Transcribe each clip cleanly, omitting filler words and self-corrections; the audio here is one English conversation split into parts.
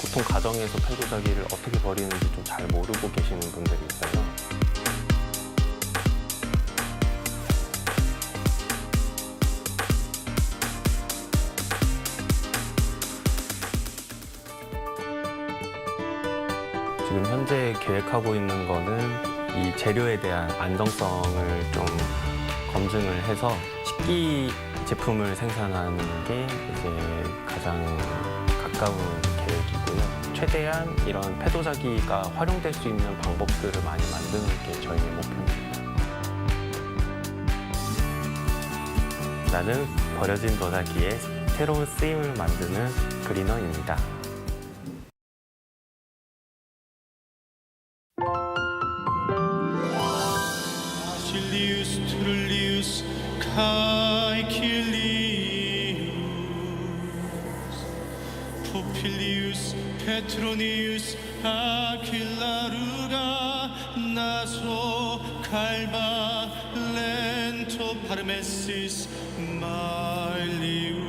보통 가정에서 패도자기를 어떻게 버리는지 좀 잘 모르고 계시는 분들이 있어요. 지금 현재 계획하고 있는 거는 이 재료에 대한 안정성을 좀 검증을 해서 식기 제품을 생산하는 게 이제 가장 가까운 계획이고요. 최대한 이런 패도자기가 활용될 수 있는 방법들을 많이 만드는 게 저희의 목표입니다. 나는 버려진 도자기에 새로운 쓰임을 만드는 그리너입니다. 아실리우스, 투를리우스, 카이킬리우스, 포필리우스, 페트로니우스, 아킬라루가 나소, 칼바, 렌토, 파르메시스, 마일리우.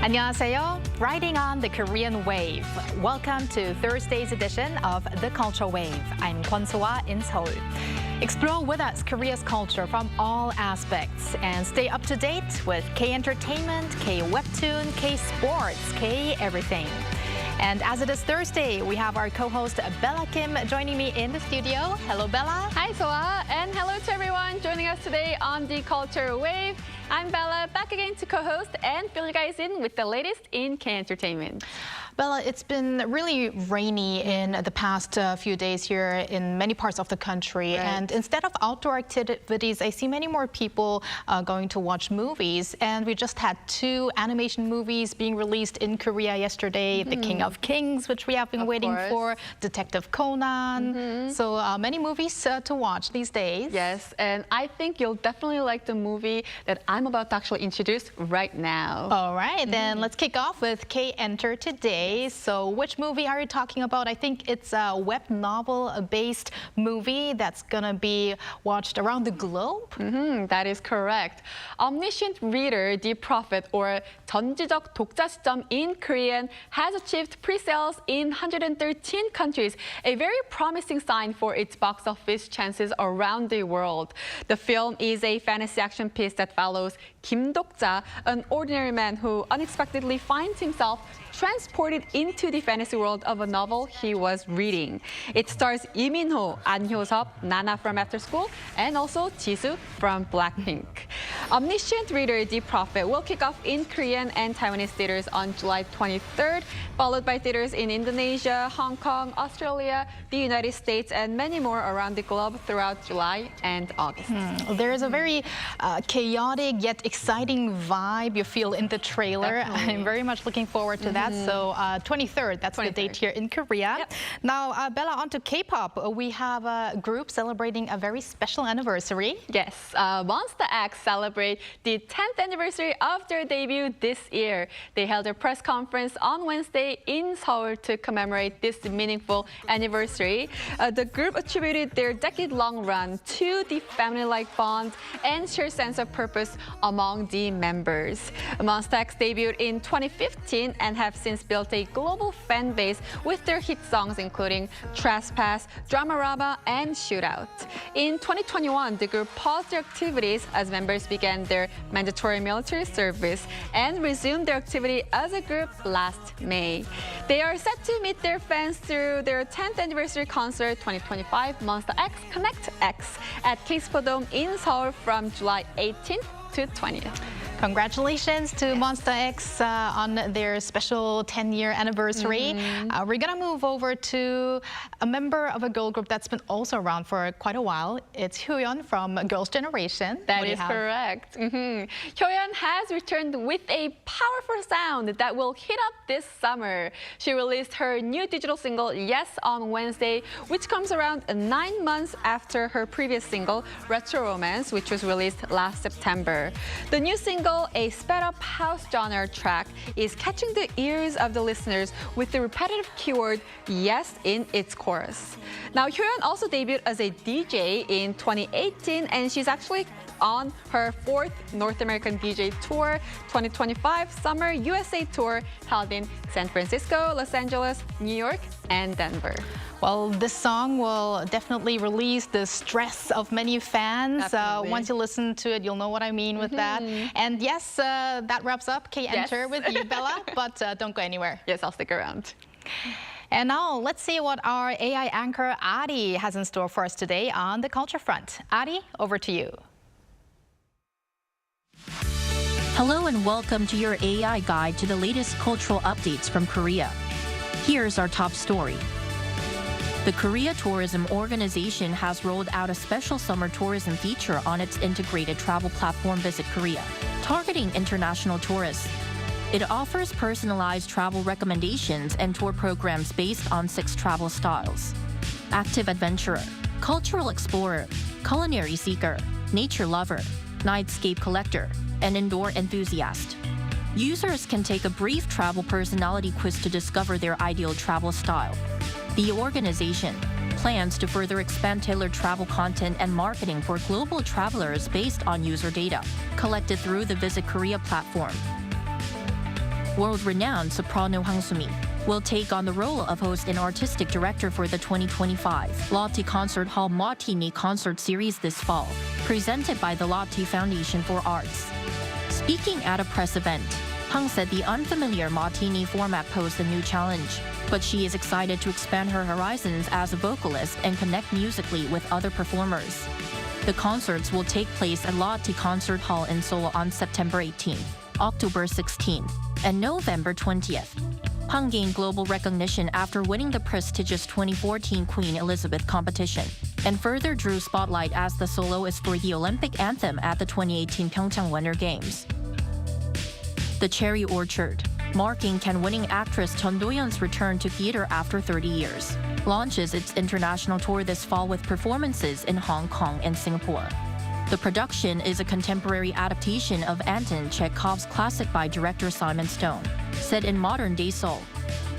안녕하세요. Riding on the Korean wave. Welcome to Thursday's edition of The Culture Wave. I'm Kwon So-ah in Seoul. Explore with us Korea's culture from all aspects and stay up to date with K-entertainment, K-webtoon, K-sports, K-everything. And as it is Thursday, we have our co-host Bella Kim joining me in the studio. Hello, Bella. Hi, So-ah, and hello to everyone joining us today on the Culture Wave. I'm Bella, back again to co-host and fill you guys in with the latest in K-entertainment. Bella, it's been really rainy in the past few days here in many parts of the country. Right. And instead of outdoor activities, I see many more people going to watch movies. And we just had 2 animation movies being released in Korea yesterday. The King of Kings, which we have been waiting for, Detective Conan. So many movies to watch these days. Yes, and I think you'll definitely like the movie that I'm about to actually introduce right now. All right, then let's kick off with K-Enter today. So which movie are you talking about? I think it's a web novel-based movie that's going to be watched around the globe? That is correct. Omniscient Reader, The Prophet, or 전지적 독자 시점 in Korean, has achieved pre-sales in 113 countries, a very promising sign for its box office chances around the world. The film is a fantasy action piece that follows Kim Dok-ja, an ordinary man who unexpectedly finds himself transported into the fantasy world of a novel he was reading. It stars Lee Min-ho, An Hyo-seop, Nana from After School, and also Jisoo from Blackpink. Omniscient Reader, The Prophet will kick off in Korean and Taiwanese theaters on July 23rd, followed by theaters in Indonesia, Hong Kong, Australia, the United States, and many more around the globe throughout July and August. There is a very chaotic yet exciting vibe you feel in the trailer. Definitely. I'm very much looking forward to that. So 23rd, that's the date here in Korea. Yep. Now, Bella, on to K-pop. We have a group celebrating a very special anniversary. Yes, Monster X celebrate the 10th anniversary of their debut this year. They held a press conference on Wednesday in Seoul to commemorate this meaningful anniversary. The group attributed their decade-long run to the family-like bond and shared sense of purpose among the members. Monster X debuted in 2015 and have since built a global fan base with their hit songs including Trespass, Dramarama, and Shootout. In 2021, the group paused their activities as members began their mandatory military service and resumed their activity as a group last May. They are set to meet their fans through their 10th anniversary concert 2025 Monster X Connect X at K-Expo Dome in Seoul from July 18th to 20th. Congratulations to Monster X on their special 10-year anniversary. We're gonna move over to a member of a girl group that's been also around for quite a while. It's Hyoyeon from Girls' Generation. That is correct. Hyoyeon has returned with a powerful sound that will heat up this summer. She released her new digital single, Yes, on Wednesday, which comes around 9 months after her previous single, Retro Romance, which was released last September. The new single, a sped-up house genre track, is catching the ears of the listeners with the repetitive keyword yes in its chorus. Now, Hyoyeon also debuted as a DJ in 2018, and she's actually on her 4th North American DJ Tour 2025 Summer USA Tour held in San Francisco, Los Angeles, New York, and Denver. Well, this song will definitely release the stress of many fans. Once you listen to it, you'll know what I mean with that. And yes, that wraps up K-Enter with you, Bella, but don't go anywhere. Yes, I'll stick around. And now let's see what our AI anchor Ari has in store for us today on the culture front. Ari, over to you. Hello and welcome to your AI guide to the latest cultural updates from Korea. Here's our top story. The Korea Tourism Organization has rolled out a special summer tourism feature on its integrated travel platform Visit Korea, targeting international tourists. It offers personalized travel recommendations and tour programs based on 6 travel styles: active adventurer, cultural explorer, culinary seeker, nature lover, nightscape collector, and indoor enthusiast. Users can take a brief travel personality quiz to discover their ideal travel style. The organization plans to further expand tailored travel content and marketing for global travelers based on user data collected through the Visit Korea platform. World-renowned soprano Hwang Soo-mi will take on the role of host and artistic director for the 2025 Lotte Concert Hall Martini Concert Series this fall, presented by the Lotte Foundation for Arts. Speaking at a press event, Hwang said the unfamiliar Martini format posed a new challenge, but she is excited to expand her horizons as a vocalist and connect musically with other performers. The concerts will take place at Lotte Concert Hall in Seoul on September 18th, October 16th, and November 20th. Hwang gained global recognition after winning the prestigious 2014 Queen Elizabeth competition, and further drew spotlight as the soloist for the Olympic anthem at the 2018 Pyeongchang Winter Games. The Cherry Orchard, marking Cannes-winning actress Chun Do-yeon's return to theater after 30 years, launches its international tour this fall with performances in Hong Kong and Singapore. The production is a contemporary adaptation of Anton Chekhov's classic by director Simon Stone, set in modern-day Seoul.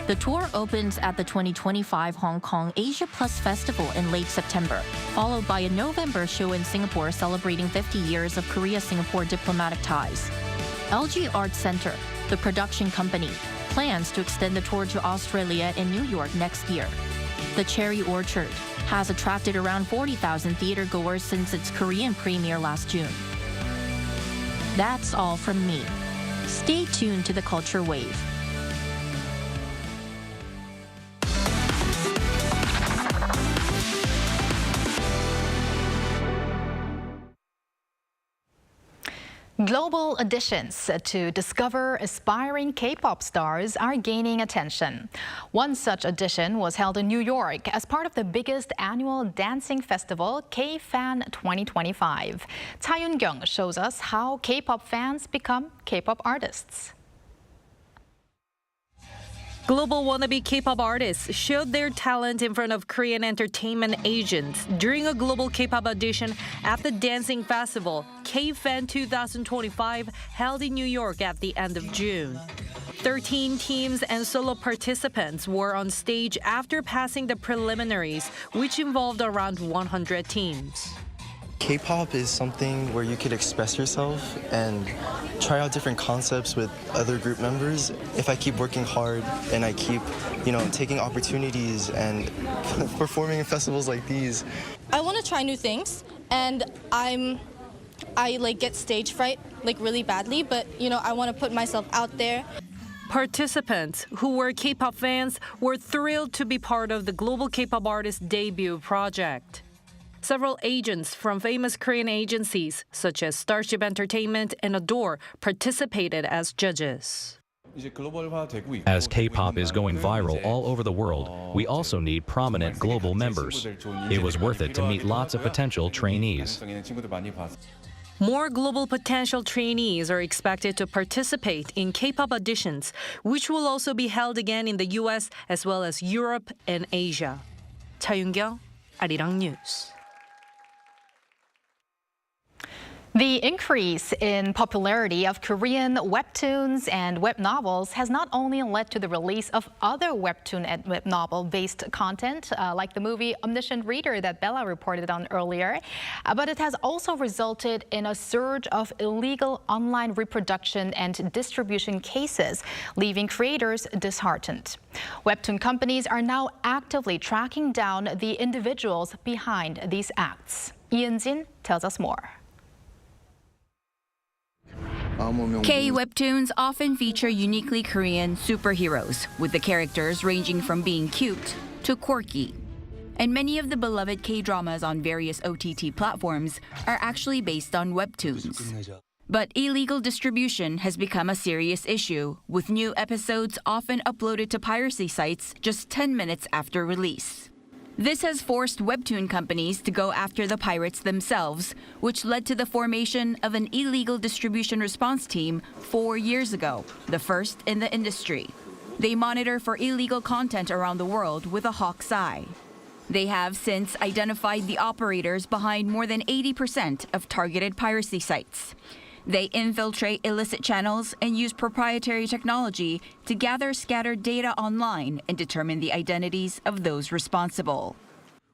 The tour opens at the 2025 Hong Kong Asia Plus Festival in late September, followed by a November show in Singapore celebrating 50 years of Korea-Singapore diplomatic ties. LG Arts Center, the production company, plans to extend the tour to Australia and New York next year. The Cherry Orchard has attracted around 40,000 theatergoers since its Korean premiere last June. That's all from me. Stay tuned to the Culture Wave. Global auditions to discover aspiring K-pop stars are gaining attention. One such audition was held in New York as part of the biggest annual dancing festival, K-Fan 2025. Cha Yoon-kyung shows us how K-pop fans become K-pop artists. Global wannabe K-pop artists showed their talent in front of Korean entertainment agents during a global K-pop audition at the dancing festival K-Fan 2025 held in New York at the end of June. 13 teams and solo participants were on stage after passing the preliminaries, which involved around 100 teams. K-pop is something where you could express yourself and try out different concepts with other group members. If I keep working hard and I keep, taking opportunities and performing in festivals like these. I want to try new things, and I get stage fright really badly, but I want to put myself out there. Participants who were K-pop fans were thrilled to be part of the global K-pop artist debut project. Several agents from famous Korean agencies, such as Starship Entertainment and Adore, participated as judges. As K-pop is going viral all over the world, we also need prominent global members. It was worth it to meet lots of potential trainees. More global potential trainees are expected to participate in K-pop auditions, which will also be held again in the U.S. as well as Europe and Asia. 차윤경, Arirang News. The increase in popularity of Korean webtoons and web novels has not only led to the release of other webtoon and web novel-based content, like the movie Omniscient Reader that Bella reported on earlier, but it has also resulted in a surge of illegal online reproduction and distribution cases, leaving creators disheartened. Webtoon companies are now actively tracking down the individuals behind these acts. Ian-jin tells us more. K-webtoons often feature uniquely Korean superheroes, with the characters ranging from being cute to quirky. And many of the beloved K-dramas on various OTT platforms are actually based on webtoons. But illegal distribution has become a serious issue, with new episodes often uploaded to piracy sites just 10 minutes after release. This has forced webtoon companies to go after the pirates themselves, which led to the formation of an illegal distribution response team 4 years ago, the first in the industry. They monitor for illegal content around the world with a hawk's eye. They have since identified the operators behind more than 80% of targeted piracy sites. They infiltrate illicit channels and use proprietary technology to gather scattered data online and determine the identities of those responsible.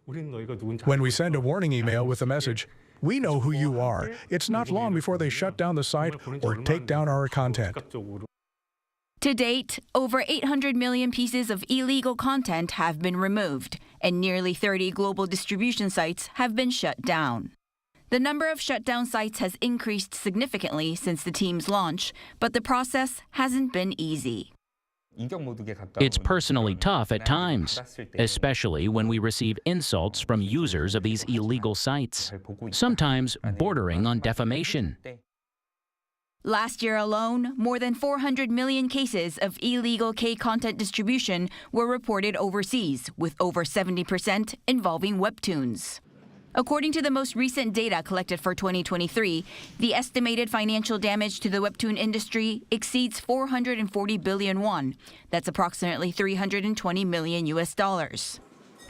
When we send a warning email with a message, "We know who you are," it's not long before they shut down the site or take down our content. To date, over 800 million pieces of illegal content have been removed, and nearly 30 global distribution sites have been shut down. The number of shutdown sites has increased significantly since the team's launch, but the process hasn't been easy. It's personally tough at times, especially when we receive insults from users of these illegal sites, sometimes bordering on defamation. Last year alone, more than 400 million cases of illegal K-content distribution were reported overseas, with over 70% involving webtoons. According to the most recent data collected for 2023, the estimated financial damage to the webtoon industry exceeds 440 billion won. That's approximately $320 million.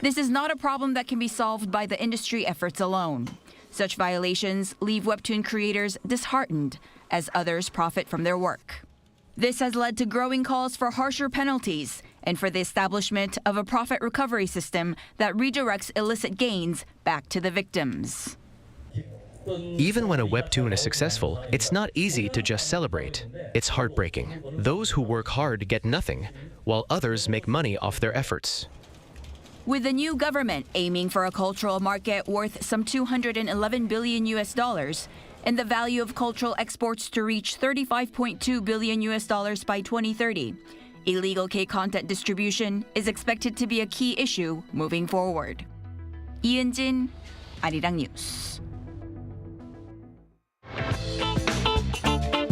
This is not a problem that can be solved by the industry efforts alone. Such violations leave webtoon creators disheartened as others profit from their work. This has led to growing calls for harsher penalties and for the establishment of a profit recovery system that redirects illicit gains back to the victims. Even when a webtoon is successful, it's not easy to just celebrate. It's heartbreaking. Those who work hard get nothing, while others make money off their efforts. With the new government aiming for a cultural market worth some $211 billion and the value of cultural exports to reach $35.2 billion by 2030, illegal K-content distribution is expected to be a key issue moving forward. 이은진, Arirang News.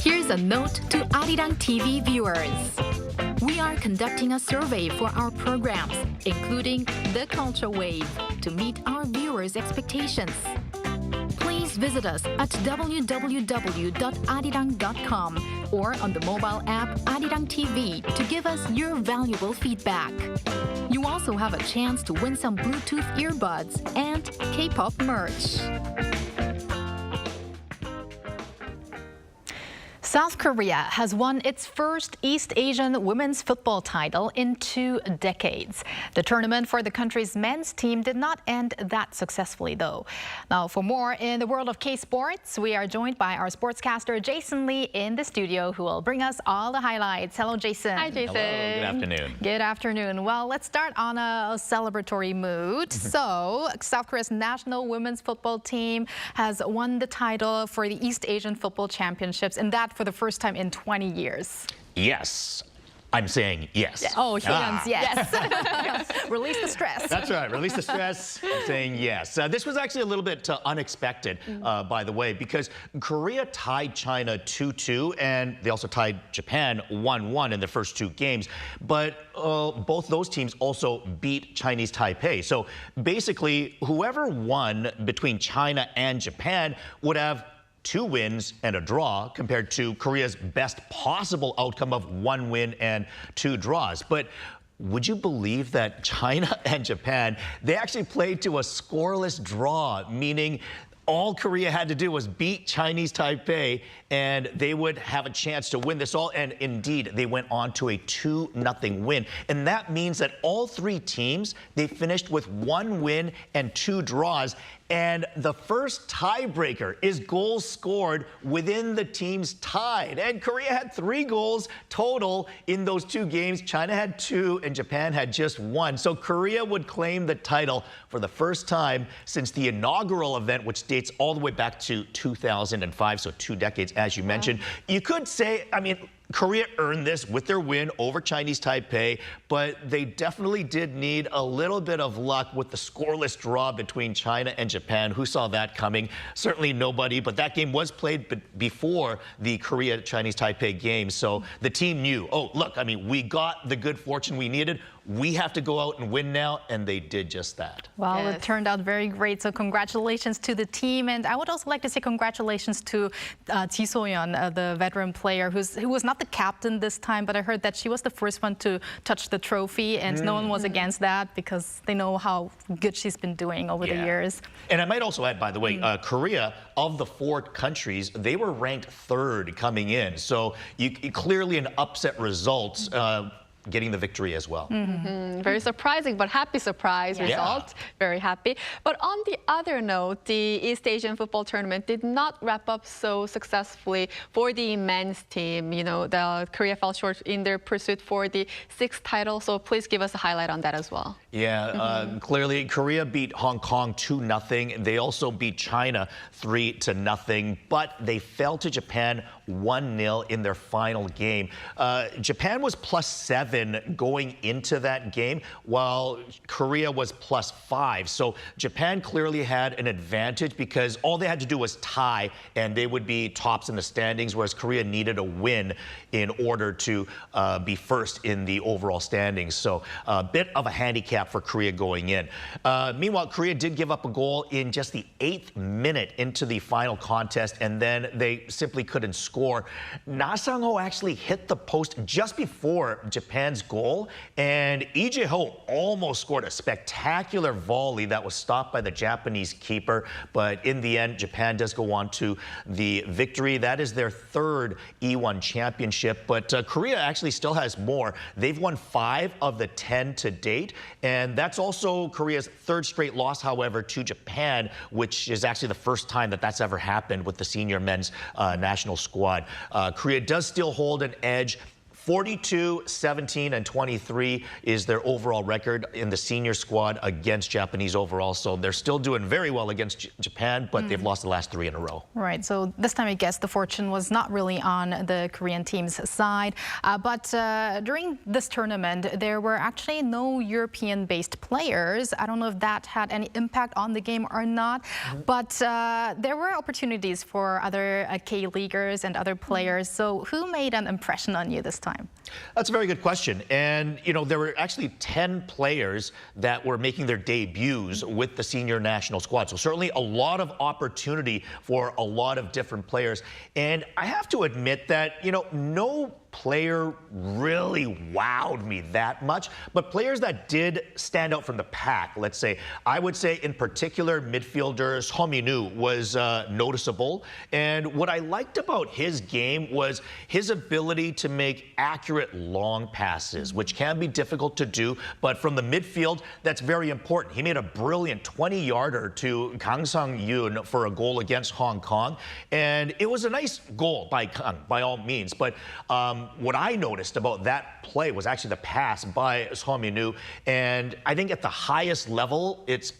Here's a note to Arirang TV viewers. We are conducting a survey for our programs, including The Culture Wave, to meet our viewers' expectations. Please visit us at www.arirang.com or on the mobile app Arirang TV to give us your valuable feedback. You also have a chance to win some Bluetooth earbuds and K-pop merch. South Korea has won its first East Asian women's football title in 2 decades. The tournament for the country's men's team did not end that successfully, though. Now, for more in the world of K-sports, we are joined by our sportscaster Jason Lee in the studio, who will bring us all the highlights. Hello, Jason. Hi, Jason. Hello, good afternoon. Good afternoon. Well, let's start on a celebratory mood. So, South Korea's national women's football team has won the title for the East Asian Football Championships, and that for the first time in 20 years. Yes. I'm saying yes. Oh, Hyun's yes. Release the stress. That's right. Release the stress. I'm saying yes. This was actually a little bit unexpected, by the way, because Korea tied China 2-2, and they also tied Japan 1-1 in the first two games. But both those teams also beat Chinese Taipei. So basically, whoever won between China and Japan would have 2 wins and a draw compared to Korea's best possible outcome of 1 win and 2 draws. But would you believe that China and Japan, they actually played to a scoreless draw, meaning all Korea had to do was beat Chinese Taipei and they would have a chance to win this all. And indeed, they went on to a 2-0 win. And that means that all 3 teams, they finished with 1 win and 2 draws. And the first tiebreaker is goals scored within the teams tied. And Korea had 3 goals total in those 2 games. China had 2 and Japan had just 1. So Korea would claim the title for the first time since the inaugural event, which dates all the way back to 2005, so 2 decades, as you mentioned. You could say, I mean, Korea earned this with their win over Chinese Taipei, but they definitely did need a little bit of luck with the scoreless draw between China and Japan. Who saw that coming? Certainly nobody, but that game was played before the Korea-Chinese Taipei game, so the team knew, oh, look, I mean, we got the good fortune we needed. We have to go out and win now, and they did just that. Well, it turned out very great, so congratulations to the team. And I would also like to say congratulations to Ji So-yeon, the veteran player, who was not the captain this time, but I heard that she was the first one to touch the trophy, and no one was against that because they know how good she's been doing over the years. And I might also add, by the way, Korea, of the 4 countries, they were ranked 3rd coming in. So clearly an upset result. Getting the victory as well. Very surprising, but happy surprise result. Very happy. But on the other note, the East Asian football tournament did not wrap up so successfully for the men's team. You know, the Korea fell short in their pursuit for the 6th title. So please give us a highlight on that as well. Yeah, clearly Korea beat Hong Kong 2-0. They also beat China 3-0, but they fell to Japan 1-0 in their final game. Japan was +7 going into that game, while Korea was +5. So Japan clearly had an advantage because all they had to do was tie and they would be tops in the standings, whereas Korea needed a win in order to be first in the overall standings. So a bit of a handicap for Korea going in. Meanwhile, Korea did give up a goal in just the 8th minute into the final contest, and then they simply couldn't score. Na Sang-ho actually hit the post just before Japan's goal, and Lee Jae-ho almost scored a spectacular volley that was stopped by the Japanese keeper. But in the end, Japan does go on to the victory. That is their 3rd E1 championship, but Korea actually still has more. They've won 5 of the 10 to date, and that's also Korea's 3rd straight loss, however, to Japan, which is actually the first time that that's ever happened with the senior men's national squad. Korea does still hold an edge. 42, 17, and 23 is their overall record in the senior squad against Japanese overall. So they're still doing very well against Japan, but they've lost the last 3 in a row. Right. So this time, I guess the fortune was not really on the Korean team's side. But during this tournament, there were actually no European-based players. I don't know if that had any impact on the game or not. But there were opportunities for other K-leaguers and other players. So who made an impression on you this time? That's a very good question. And, you know, there were actually 10 players that were making their debuts with the senior national squad. So certainly a lot of opportunity for a lot of different players. And I have to admit that, you know, no player really wowed me that much, but players that did stand out from the pack, let's say, I would say in particular midfielder Seo Min-woo was noticeable. And what I liked about his game was his ability to make accurate long passes, which can be difficult to do, but from the midfield, that's very important. He made a brilliant 20-yarder to Kang Sang-yoon for a goal against Hong Kong, and it was a nice goal by Kang, by all means, but what I noticed about that play was actually the pass by Seo Min-woo, and I think at the highest level, it's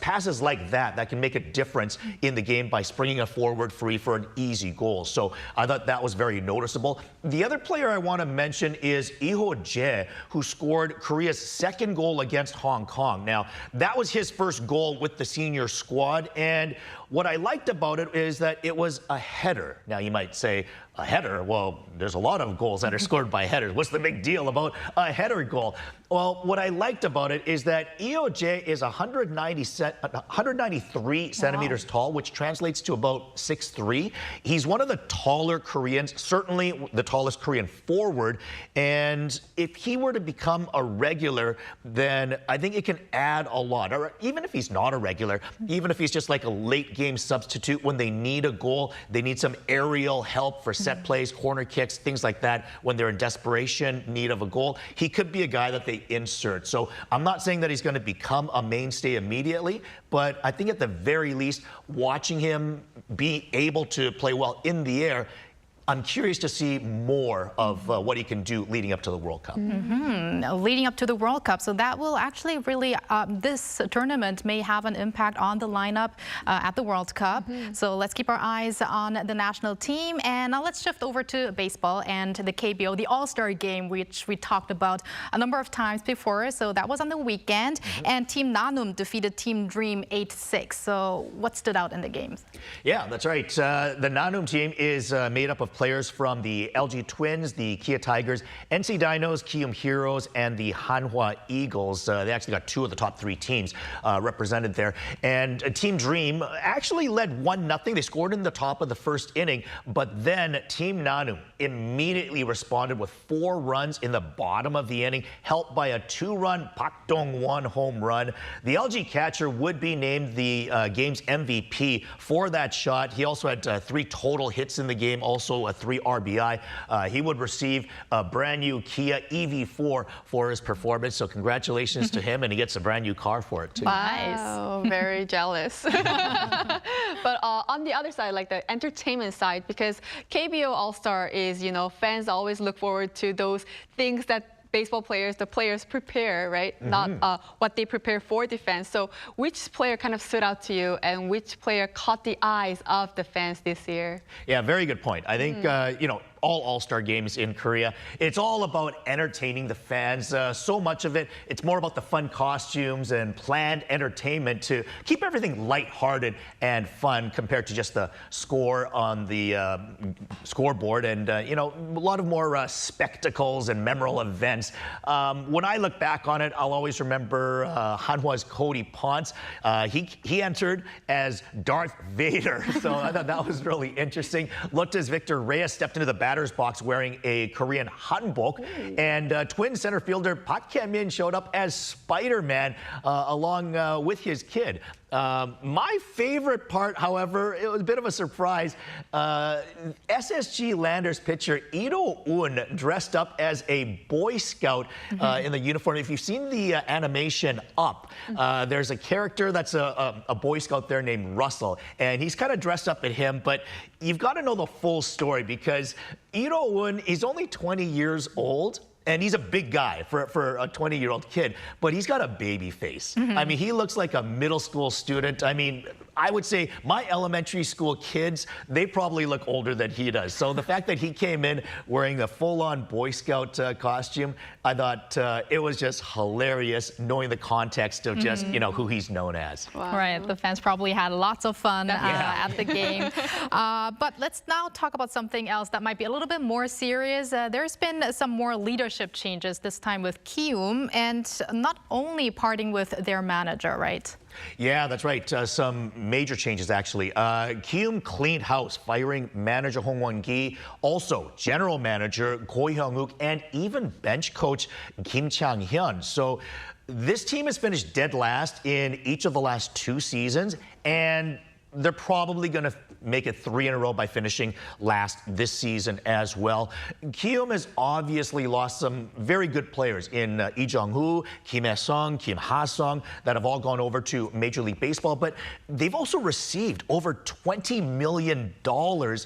passes like that can make a difference in the game by springing it forward free for an easy goal. So I thought that was very noticeable. The other player I want to mention is Iho Jae, who scored Korea's second goal against Hong Kong. Now, that was his first goal with the senior squad, and what I liked about it is that it was a header. Now, you might say, a header? Well, there's a lot of goals that are scored by headers. What's the big deal about a header goal? Well, what I liked about it is that Eo Jae is 193 centimeters tall, which translates to about 6'3". He's one of the taller Koreans, certainly the tallest Korean forward. And if he were to become a regular, then I think it can add a lot. Or even if he's not a regular, even if he's just like a late game substitute when they need a goal, they need some aerial help for set plays, corner kicks, things like that, when they're in desperation need of a goal, he could be a guy that they insert. So I'm not saying that he's going to become a mainstay immediately, but I think at the very least, watching him be able to play well in the air, I'm curious to see more of what he can do leading up to the World Cup. Leading up to the World Cup. So that will actually really, this tournament may have an impact on the lineup at the World Cup. So let's keep our eyes on the national team. And now let's shift over to baseball and the KBO, the All-Star game, which we talked about a number of times before. So that was on the weekend. And Team Nanum defeated Team Dream 8-6. So what stood out in the games? Yeah, that's right. The Nanum team is made up of players from the LG Twins, the Kia Tigers, NC Dinos, Kium Heroes, and the Hanwha Eagles. They actually got 2 of the top 3 teams represented there. And Team Dream actually led 1-0. They scored in the top of the first inning, but then Team Nanum immediately responded with 4 runs in the bottom of the inning, helped by a 2-run Pak Dong-won home run. The LG catcher would be named the game's MVP for that shot. He also had 3 total hits in the game, also a 3 RBI. He would receive a brand new Kia EV4 for his performance. So congratulations to him, and he gets a brand new car for it too. Nice. Oh, very jealous. But on the other side, like the entertainment side, because KBO All-Star is, you know, fans always look forward to those things that baseball players, the players prepare, right? Not what they prepare for defense. So which player kind of stood out to you, and which player caught the eyes of the fans this year? Yeah, very good point. I think, you know, all-star games in Korea, it's all about entertaining the fans. So much of it, it's more about the fun costumes and planned entertainment to keep everything lighthearted and fun compared to just the score on the scoreboard, and you know, a lot of more spectacles and memorable events. When I look back on it, I'll always remember Hanwha's Cody Ponce. He entered as Darth Vader, so I thought that was really interesting. Looked as Victor Reyes stepped into the batter's box wearing a Korean hanbok, and twin center fielder Park Kye-min showed up as Spider-Man along with his kid. My favorite part, however, it was a bit of a surprise. SSG Landers pitcher Ito Un dressed up as a Boy Scout in the uniform. If you've seen the animation Up, there's a character that's a Boy Scout there named Russell, and he's kind of dressed up at him, but you've got to know the full story because Ito Un is only 20 years old. And he's a big guy for a 20-year-old kid, but he's got a baby face. I mean, he looks like a middle school student. I mean, I would say my elementary school kids, they probably look older than he does. So the fact that he came in wearing a full-on Boy Scout costume, I thought it was just hilarious, knowing the context of just, you know, who he's known as. Wow. Right, the fans probably had lots of fun at the game. But let's now talk about something else that might be a little bit more serious. There's been some more leadership changes, this time with Kium, and not only parting with their manager, right? Yeah, that's right. Some major changes, actually. Kium cleaned house, firing manager Hong Won-gi, also general manager Ko Hyung-wook, and even bench coach Kim Chang-hyun. So this team has finished dead last in each of the last 2 seasons, and they're probably going to make it 3 in a row by finishing last this season as well. Kium has obviously lost some very good players in Lee Jung-hoo, Kim Hae-sung, Kim Ha-sung that have all gone over to Major League Baseball, but they've also received over $20 million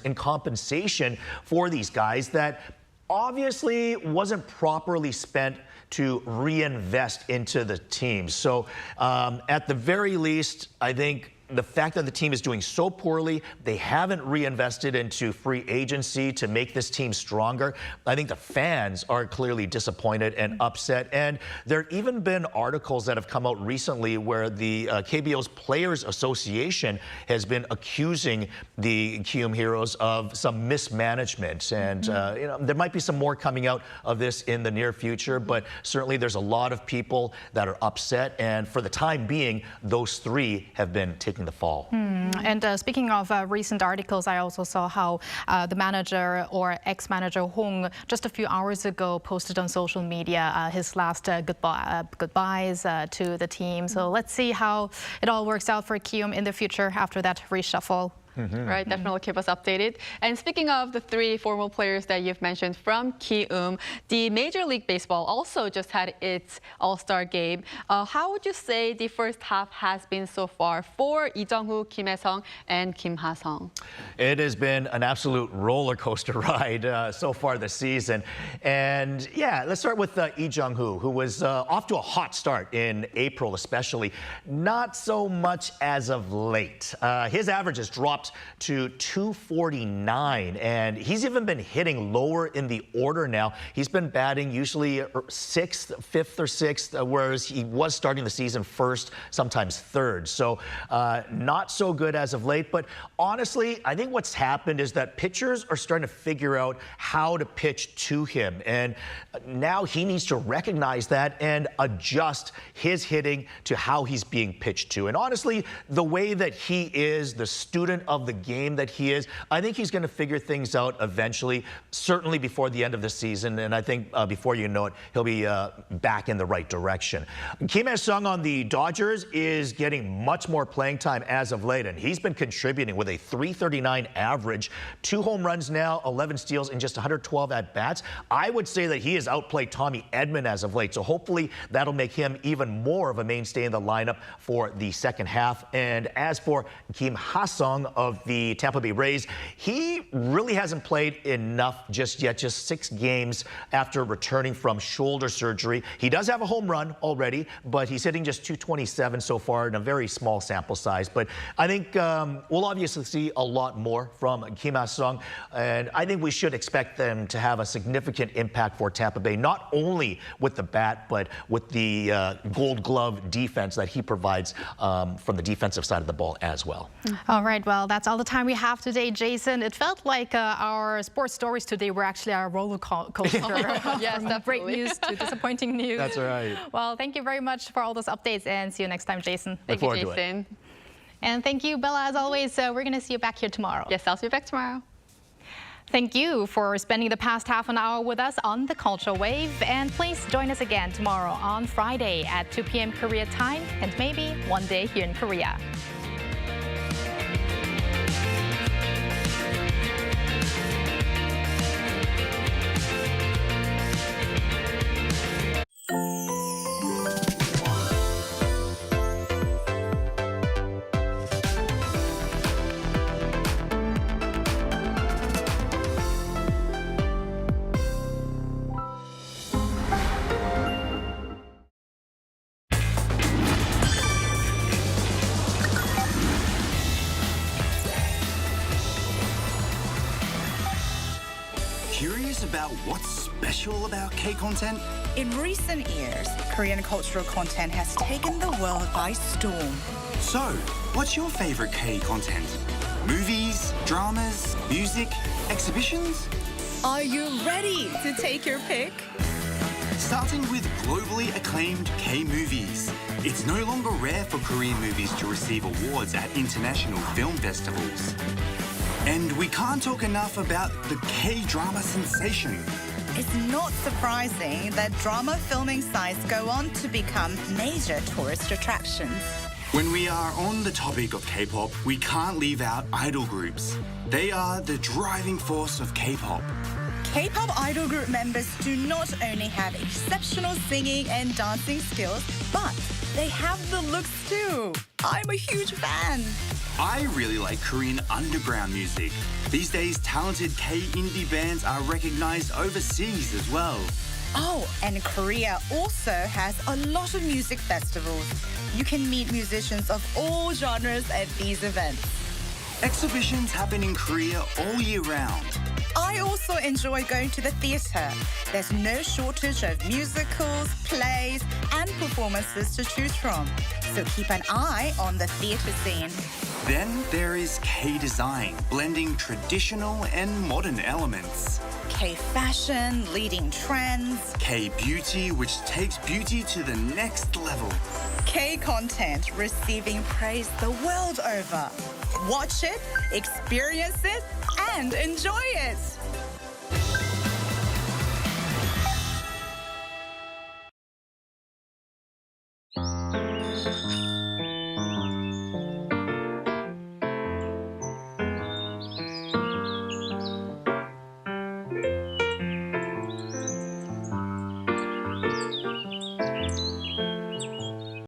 in compensation for these guys that obviously wasn't properly spent to reinvest into the team. So at the very least, I think the fact that the team is doing so poorly, they haven't reinvested into free agency to make this team stronger. I think the fans are clearly disappointed and upset. And there have even been articles that have come out recently where the KBO's Players Association has been accusing the Kium Heroes of some mismanagement. And you know, there might be some more coming out of this in the near future, but certainly there's a lot of people that are upset. And for the time being, those three have been taking the fall. And speaking of recent articles, I also saw how the manager or ex-manager Hong just a few hours ago posted on social media his last goodbyes to the team. So let's see how it all works out for Kium in the future after that reshuffle. Right, definitely keep us updated. And speaking of the three former players that you've mentioned from Kium, the Major League Baseball also just had its All-Star game. How would you say the first half has been so far for Lee Jung-hoo, Kim Hae-sung, and Kim Ha-sung? It has been an absolute roller coaster ride so far this season. And yeah, let's start with Lee Jung-hoo, who was off to a hot start in April especially. Not so much as of late. His average has dropped to 249, and he's even been hitting lower in the order now. He's been batting usually 6th, 5th, or 6th, whereas he was starting the season 1st, sometimes 3rd. So not so good as of late. But honestly, I think what's happened is that pitchers are starting to figure out how to pitch to him. And now he needs to recognize that and adjust his hitting to how he's being pitched to. And honestly, the way that he is, the student of the game that he is, I think he's going to figure things out eventually, certainly before the end of the season. And I think before you know it, he'll be back in the right direction. Kim Hae-sung on the Dodgers is getting much more playing time as of late, and he's been contributing with a .339 average, 2 home runs now, 11 steals in just 112 at-bats. I would say that he has outplayed Tommy Edman as of late, so hopefully that'll make him even more of a mainstay in the lineup for the second half. And as for Kim Ha-sung of the Tampa Bay Rays, he really hasn't played enough just yet, just 6 games after returning from shoulder surgery. He does have a home run already, but he's hitting just .227 so far in a very small sample size. But I think we'll obviously see a lot more from Kim Ha-sung, and I think we should expect them to have a significant impact for Tampa Bay, not only with the bat, but with the Gold Glove defense that he provides from the defensive side of the ball as well. All right, well, that's all the time we have today, Jason. It felt like our sports stories today were actually our roller coaster. Yes, from great news to disappointing news. That's right. Well, thank you very much for all those updates, and see you next time, Jason. Thank you, Jason. And thank you, Bella, as always. We're going to see you back here tomorrow. Yes, I'll see you back tomorrow. Thank you for spending the past half an hour with us on the Culture Wave. And please join us again tomorrow on Friday at 2 p.m. Korea time, and maybe one day here in Korea. Curious about what's special about K-content? In recent years, Korean cultural content has taken the world by storm. So, what's your favorite K-content? Movies, dramas, music, exhibitions? Are you ready to take your pick? Starting with globally acclaimed K-movies. It's no longer rare for Korean movies to receive awards at international film festivals. And we can't talk enough about the K-drama sensation. It's not surprising that drama filming sites go on to become major tourist attractions. When we are on the topic of K-pop, we can't leave out idol groups. They are the driving force of K-pop. K-pop idol group members do not only have exceptional singing and dancing skills, but they have the looks too. I'm a huge fan. I really like Korean underground music. These days, talented K-indie bands are recognized overseas as well. Oh, and Korea also has a lot of music festivals. You can meet musicians of all genres at these events. Exhibitions happen in Korea all year round. I also enjoy going to the theatre. There's no shortage of musicals, plays, and performances to choose from. So keep an eye on the theatre scene. Then there is K-design, blending traditional and modern elements. K-fashion, leading trends. K-beauty, which takes beauty to the next level. K-content, receiving praise the world over. Watch it, experience it, and enjoy it.